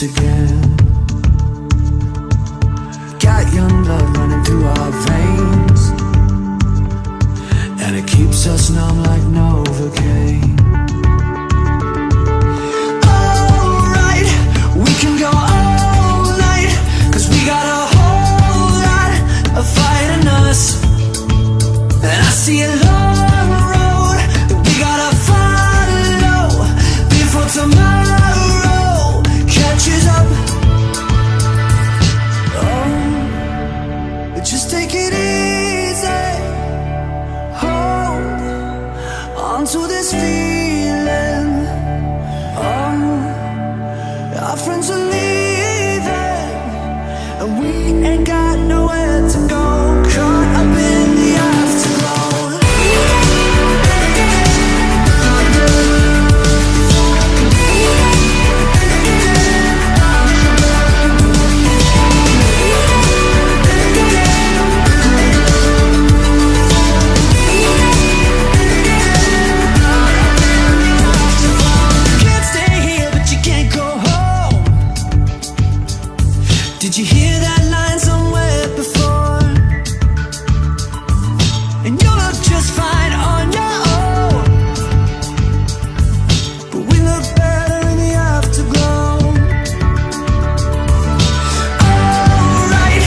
once again. Got young blood running through our veins, and it keeps us numb like Novocaine. Alright, we can go all night, 'cause we got a whole lot of fight in us. And I see a long road that we gotta follow before tomorrow catches up. Oh, just take it easy. Hold on to this feeling. Oh, our friends are leaving, and we ain't got nowhere to go. Caught up in the afterglow. Can't stay here, but you can't go home. Did you hear that line somewhere before? And you'll look just fine on your own, but we look better in the afterglow. Alright,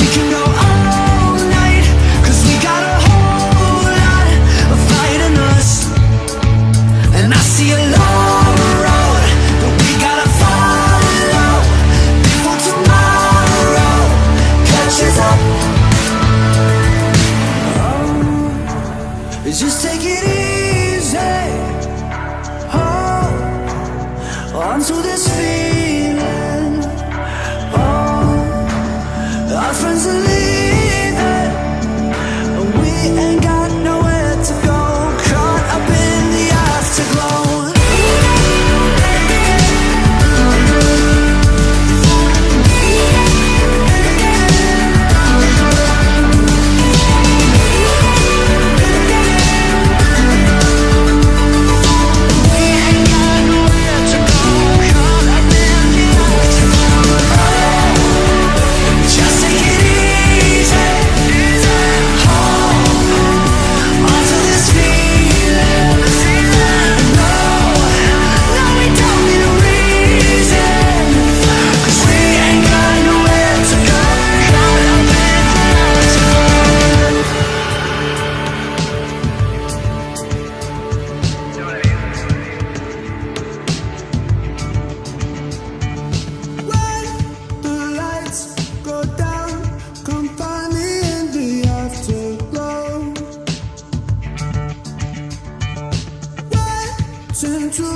we can go all night, 'cause we got a whole lot of fight in us. And I see a long road that we gotta follow before tomorrow catches up. Just take it easy. Hold on to this feeling. Oh, our friends are leaving, and we ain't got nowhere to go. Caught up in the afterglow. Just take it easy. Hold on to this feeling. No, we don't need a reason, 'cause we ain't got nowhere to go. Caught up in the afterglow. When the lights go down, come find me in the afterglow. Waiting to